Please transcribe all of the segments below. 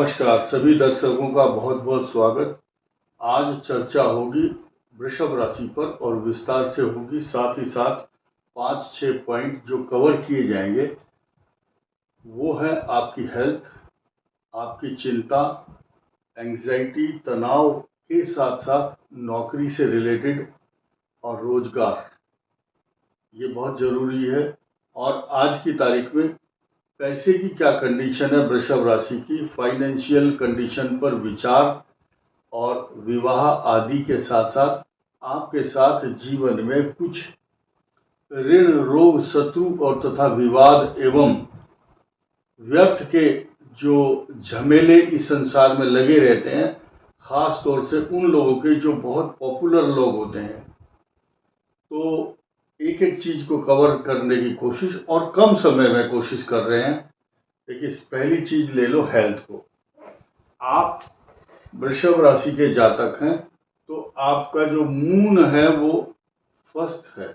नमस्कार सभी दर्शकों का बहुत बहुत स्वागत। आज चर्चा होगी वृषभ राशि पर और विस्तार से होगी। साथ ही साथ 5-6 पॉइंट जो कवर किए जाएंगे वो है आपकी हेल्थ, आपकी चिंता, एंग्जाइटी, तनाव के साथ साथ नौकरी से रिलेटेड और रोजगार। ये बहुत ज़रूरी है। और आज की तारीख में पैसे की क्या कंडीशन है वृषभ राशि की, फाइनेंशियल कंडीशन पर विचार और विवाह आदि के साथ साथ आपके साथ जीवन में कुछ ऋण, रोग, शत्रु और तथा विवाद एवं व्यर्थ के जो झमेले इस संसार में लगे रहते हैं, खास तौर से उन लोगों के जो बहुत पॉपुलर लोग होते हैं। तो एक एक चीज को कवर करने की कोशिश और कम समय में कोशिश कर रहे हैं। देखिए, पहली चीज ले लो हेल्थ को। आप वृषभ राशि के जातक हैं तो आपका जो मून है वो फर्स्ट है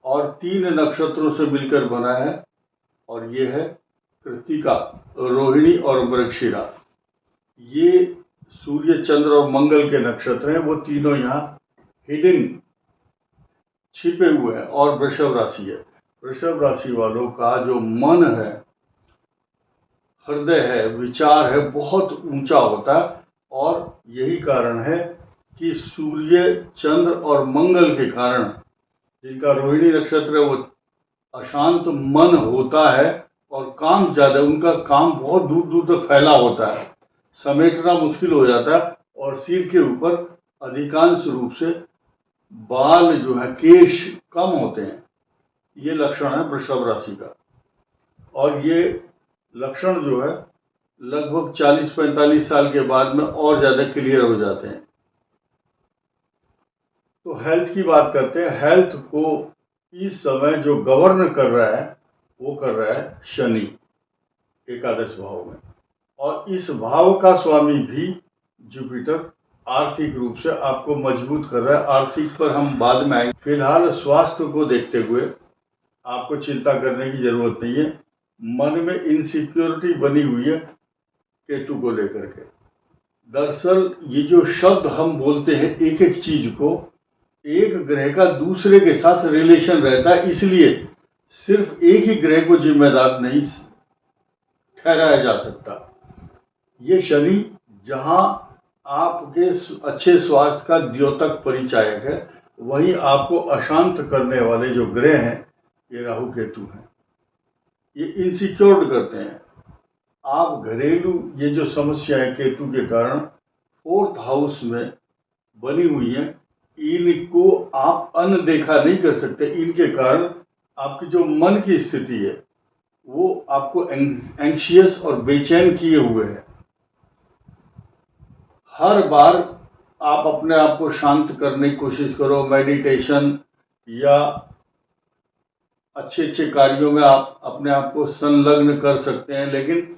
और 3 नक्षत्रों से मिलकर बना है, और ये है कृत्तिका, रोहिणी और मृगशिरा। ये सूर्य, चंद्र और मंगल के नक्षत्र हैं। वो तीनों यहाँ हिडन, छिपे हुए हैं और वृषभ राशि है। वृषभ राशि वालों का जो मन है, हृदय है, विचार है, बहुत ऊंचा होता है। और यही कारण है कि सूर्य, चंद्र और मंगल के कारण जिनका रोहिणी नक्षत्र है वो अशांत मन होता है और काम ज्यादा, उनका काम बहुत दूर दूर तक फैला होता है, समेटना मुश्किल हो जाता है। और सिर के ऊपर अधिकांश रूप से बाल जो है, केश कम होते हैं। ये लक्षण है वृषभ राशि का। और ये लक्षण जो है लगभग 40-45 साल के बाद में और ज्यादा क्लियर हो जाते हैं। तो हेल्थ की बात करते हैं। हेल्थ को इस समय जो गवर्न कर रहा है वो कर रहा है शनि, एकादश भाव में। और इस भाव का स्वामी भी जुपिटर आर्थिक रूप से आपको मजबूत कर रहा है। आर्थिक पर हम बाद में आएंगे। फिलहाल स्वास्थ्य को देखते हुए आपको चिंता करने की जरूरत नहीं है। मन में इनसिक्योरिटी बनी हुई है केतु को लेकर के। दरअसल ये जो शब्द हम बोलते हैं, एक एक चीज को, एक ग्रह का दूसरे के साथ रिलेशन रहता है, इसलिए सिर्फ एक ही ग्रह को जिम्मेदार नहीं ठहराया जा सकता। ये शनि जहां आपके अच्छे स्वास्थ्य का द्योतक परिचायक है, वहीं आपको अशांत करने वाले जो ग्रह हैं ये राहु केतु हैं। ये इनसिक्योर्ड करते हैं। आप घरेलू ये जो समस्या है केतु के कारण 4th हाउस में बनी हुई है, इनको आप अनदेखा नहीं कर सकते। इनके कारण आपकी जो मन की स्थिति है वो आपको एंग्शियस और बेचैन किए हुए है। हर बार आप अपने आप को शांत करने की कोशिश करो, मेडिटेशन या अच्छे अच्छे कार्यों में आप अपने आप को संलग्न कर सकते हैं, लेकिन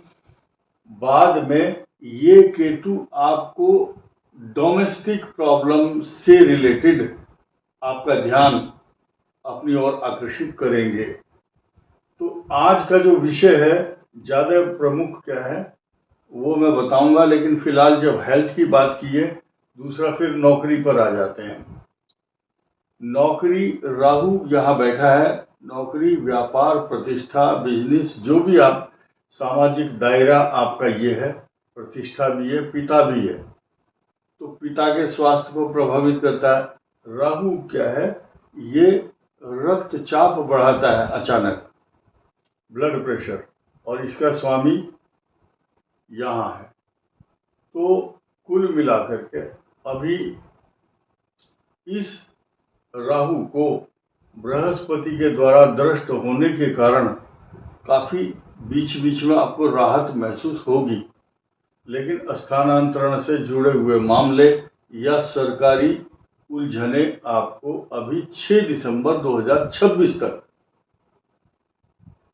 बाद में ये केतु आपको डोमेस्टिक प्रॉब्लम से रिलेटेड आपका ध्यान अपनी ओर आकर्षित करेंगे। तो आज का जो विषय है, ज्यादा प्रमुख क्या है वो मैं बताऊंगा, लेकिन फिलहाल जब हेल्थ की बात की है, दूसरा फिर नौकरी पर आ जाते हैं। नौकरी, राहु यहाँ बैठा है। नौकरी, व्यापार, प्रतिष्ठा, बिजनेस, जो भी आप, सामाजिक दायरा आपका ये है, प्रतिष्ठा भी है, पिता भी है, तो पिता के स्वास्थ्य को प्रभावित करता है। राहु क्या है, ये रक्तचाप बढ़ाता है, अचानक ब्लड प्रेशर, और इसका स्वामी यहाँ है। तो कुल मिलाकर के अभी इस राहु को बृहस्पति के द्वारा दृष्ट होने के कारण काफी बीच बीच में आपको राहत महसूस होगी, लेकिन स्थानांतरण से जुड़े हुए मामले या सरकारी उलझने आपको अभी 6 दिसंबर 2026 तक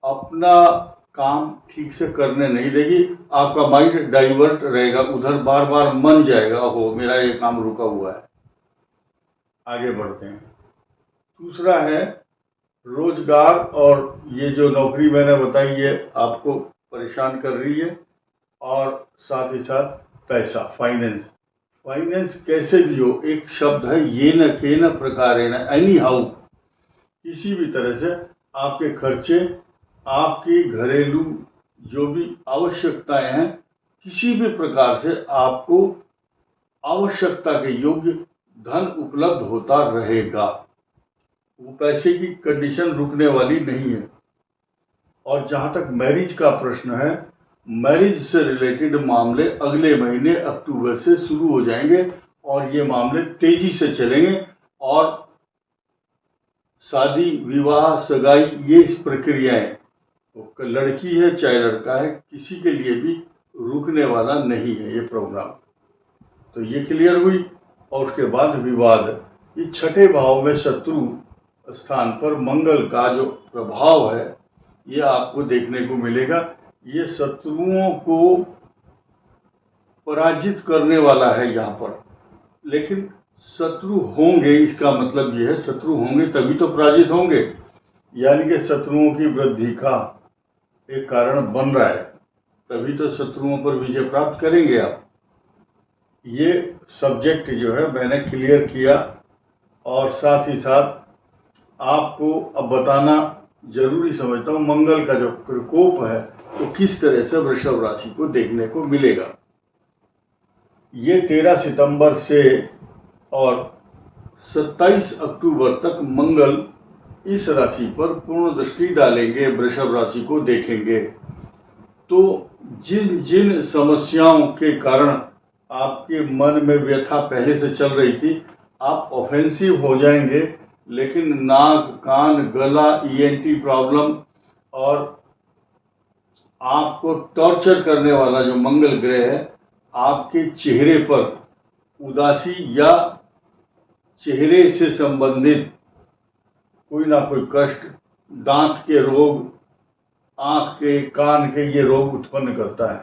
अपना काम ठीक से करने नहीं देगी। आपका माइंड डाइवर्ट रहेगा, उधर बार बार मन जाएगा, हो मेरा ये काम रुका हुआ है। आगे बढ़ते हैं। दूसरा है रोजगार, और ये जो नौकरी मैंने बताई है आपको परेशान कर रही है। और साथ ही साथ पैसा, फाइनेंस। फाइनेंस कैसे भी हो, एक शब्द है ये न के न प्रकारेण, एनी हाउ, किसी भी तरह से आपके खर्चे, आपकी घरेलू जो भी आवश्यकताएं हैं, किसी भी प्रकार से आपको आवश्यकता के योग्य धन उपलब्ध होता रहेगा। वो पैसे की कंडीशन रुकने वाली नहीं है। और जहां तक मैरिज का प्रश्न है, मैरिज से रिलेटेड मामले अगले महीने अक्टूबर से शुरू हो जाएंगे और ये मामले तेजी से चलेंगे और शादी, विवाह, सगाई, ये इस प्रक्रियाएं, तो लड़की है चाहे लड़का है, किसी के लिए भी रुकने वाला नहीं है ये प्रोग्राम। तो ये क्लियर हुई। और उसके बाद विवाद, ये छठे भाव में शत्रु स्थान पर मंगल का जो प्रभाव है ये आपको देखने को मिलेगा। ये शत्रुओं को पराजित करने वाला है यहाँ पर, लेकिन शत्रु होंगे, इसका मतलब ये है शत्रु होंगे तभी तो पराजित होंगे, यानी कि शत्रुओं की वृद्धि का एक कारण बन रहा है, तभी तो शत्रुओं पर विजय प्राप्त करेंगे आप। ये सब्जेक्ट जो है मैंने क्लियर किया और साथ ही साथ आपको अब बताना जरूरी समझता हूँ मंगल का जो प्रकोप है तो किस तरह से वृषभ राशि को देखने को मिलेगा। ये 13 सितंबर से और 27 अक्टूबर तक मंगल इस राशि पर पूर्ण दृष्टि डालेंगे, वृषभ राशि को देखेंगे। तो जिन जिन समस्याओं के कारण आपके मन में व्यथा पहले से चल रही थी, आप ऑफेंसिव हो जाएंगे, लेकिन नाक, कान, गला, ईएनटी प्रॉब्लम और आपको टॉर्चर करने वाला जो मंगल ग्रह है, आपके चेहरे पर उदासी या चेहरे से संबंधित कोई ना कोई कष्ट, दांत के रोग, आंख के, कान के, ये रोग उत्पन्न करता है।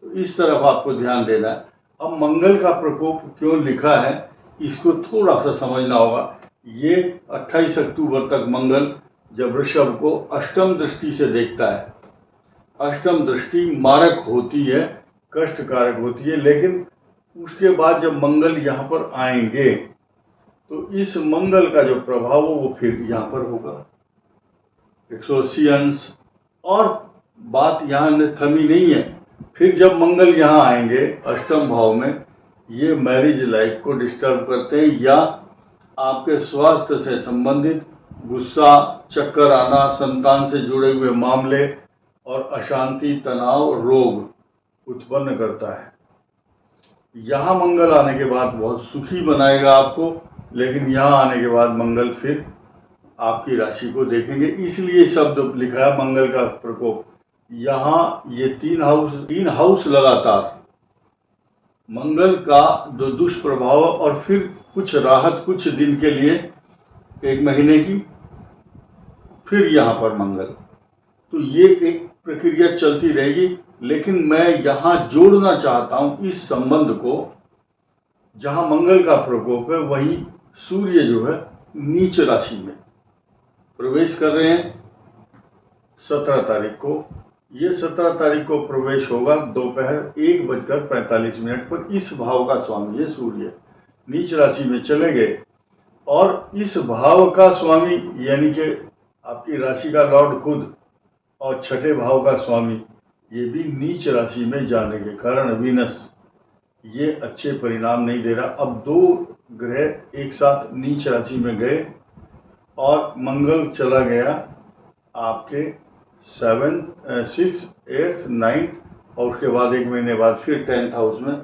तो इस तरफ आपको ध्यान देना है। अब मंगल का प्रकोप क्यों लिखा है, इसको थोड़ा सा समझना होगा। ये 28 अक्टूबर तक मंगल जब वृषभ को अष्टम दृष्टि से देखता है, अष्टम दृष्टि मारक होती है, कष्टकारक होती है, लेकिन उसके बाद जब मंगल यहाँ पर आएंगे तो इस मंगल का जो प्रभाव वो फिर यहाँ पर होगा 180 अंश। और बात यहाँ थमी नहीं है, फिर जब मंगल यहाँ आएंगे अष्टम भाव में, ये मैरिज लाइफ को डिस्टर्ब करते हैं या आपके स्वास्थ्य से संबंधित गुस्सा, चक्कर आना, संतान से जुड़े हुए मामले और अशांति, तनाव, रोग उत्पन्न करता है। यहाँ मंगल आने के बाद बहुत सुखी बनाएगा आपको, लेकिन यहाँ आने के बाद मंगल फिर आपकी राशि को देखेंगे, इसलिए शब्द लिखा है मंगल का प्रकोप। यहाँ ये 3 हाउस लगातार मंगल का जो दुष्प्रभाव और फिर कुछ राहत कुछ दिन के लिए, 1 महीने की, फिर यहाँ पर मंगल, तो ये एक प्रक्रिया चलती रहेगी। लेकिन मैं यहाँ जोड़ना चाहता हूँ इस संबंध को, जहाँ मंगल का प्रकोप है वहीं सूर्य जो है नीच राशि में प्रवेश कर रहे हैं 17 तारीख को। ये 17 तारीख को प्रवेश होगा दोपहर 1:45 पर। इस भाव का स्वामी है सूर्य, नीच राशि में चले गए और इस भाव का स्वामी यानी कि आपकी राशि का लॉर्ड खुद और छठे भाव का स्वामी ये भी नीच राशि में जाने के कारण वीनस ये अच्छे परिणाम नहीं दे रहा। अब 2 ग्रह एक साथ नीच राशि में गए और मंगल चला गया आपके 7, 6, 8, 9 और उसके बाद 1 महीने बाद फिर 10th हाउस में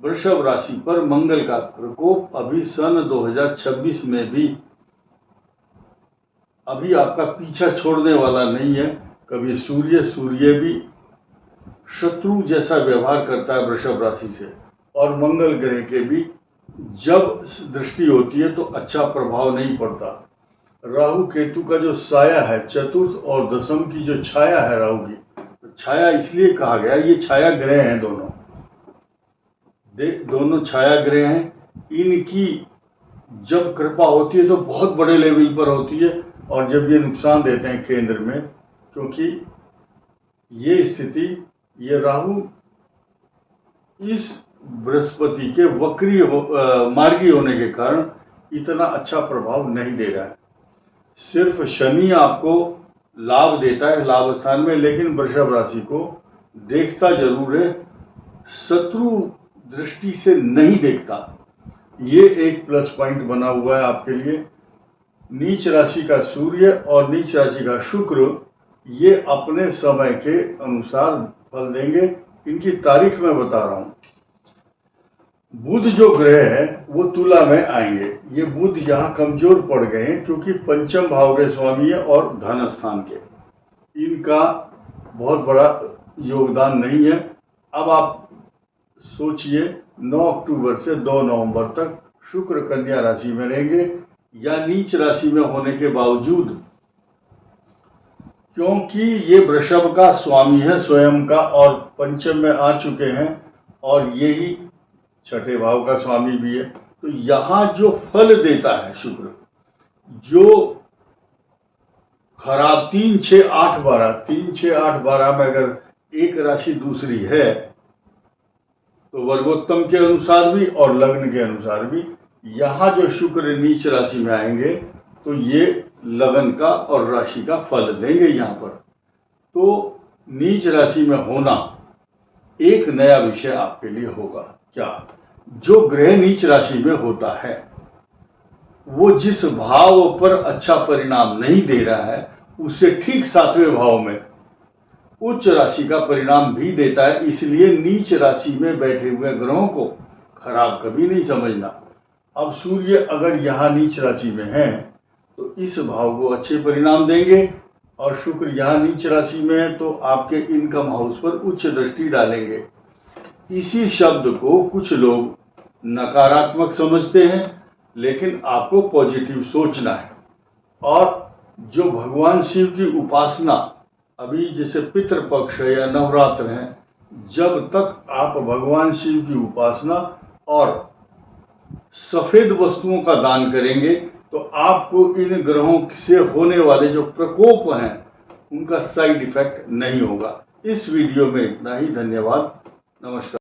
वृषभ राशि पर मंगल का प्रकोप अभी सन 2026 में भी अभी आपका पीछा छोड़ने वाला नहीं है। कभी सूर्य भी शत्रु जैसा व्यवहार करता है वृषभ राशि से, और मंगल ग्रह के भी जब दृष्टि होती है तो अच्छा प्रभाव नहीं पड़ता। राहु केतु का जो साया है, चतुर्थ और दशम की जो छाया है राहु की, तो छाया इसलिए कहा गया, ये छाया ग्रह हैं दोनों छाया ग्रह हैं। इनकी जब कृपा होती है तो बहुत बड़े लेवल पर होती है, और जब ये नुकसान देते हैं केंद्र में, क्योंकि ये स्थिति, ये राहु इस बृहस्पति के मार्गी होने के कारण इतना अच्छा प्रभाव नहीं दे रहा है। सिर्फ शनि आपको लाभ देता है लाभ स्थान में, लेकिन वृषभ राशि को देखता जरूर है, शत्रु दृष्टि से नहीं देखता। ये एक प्लस पॉइंट बना हुआ है आपके लिए। नीच राशि का सूर्य और नीच राशि का शुक्र ये अपने समय के अनुसार फल देंगे। इनकी तारीख मैं बता रहा हूं। बुध जो ग्रह है वो तुला में आएंगे। ये बुध यहाँ कमजोर पड़ गए हैं क्योंकि पंचम भाव के स्वामी है और धन स्थान के, इनका बहुत बड़ा योगदान नहीं है। अब आप सोचिए 9 अक्टूबर से 2 नवंबर तक शुक्र कन्या राशि में रहेंगे या नीच राशि में होने के बावजूद, क्योंकि ये वृषभ का स्वामी है स्वयं का और पंचम में आ चुके हैं और यही छठे भाव का स्वामी भी है। तो यहां जो फल देता है शुक्र, जो खराब 3, 6, 8, 12 3, 6, 8, 12 में अगर एक राशि दूसरी है तो वर्गोत्तम के अनुसार भी और लग्न के अनुसार भी, यहां जो शुक्र नीच राशि में आएंगे तो ये लगन का और राशि का फल देंगे यहां पर। तो नीच राशि में होना एक नया विषय आपके लिए होगा। क्या? जो ग्रह नीच राशि में होता है वो जिस भाव पर अच्छा परिणाम नहीं दे रहा है उससे ठीक 7वें भाव में उच्च राशि का परिणाम भी देता है। इसलिए नीच राशि में बैठे हुए ग्रहों को खराब कभी नहीं समझना। अब सूर्य अगर यहाँ नीच राशि में है तो इस भाव को अच्छे परिणाम देंगे और शुक्र यहाँ नीच राशि में है तो आपके इनकम हाउस पर उच्च दृष्टि डालेंगे। इसी शब्द को कुछ लोग नकारात्मक समझते हैं, लेकिन आपको पॉजिटिव सोचना है। और जो भगवान शिव की उपासना अभी जैसे पितृपक्ष है या नवरात्र है, जब तक आप भगवान शिव की उपासना और सफेद वस्तुओं का दान करेंगे तो आपको इन ग्रहों से होने वाले जो प्रकोप हैं उनका साइड इफेक्ट नहीं होगा। इस वीडियो में इतना ही। धन्यवाद। नमस्कार।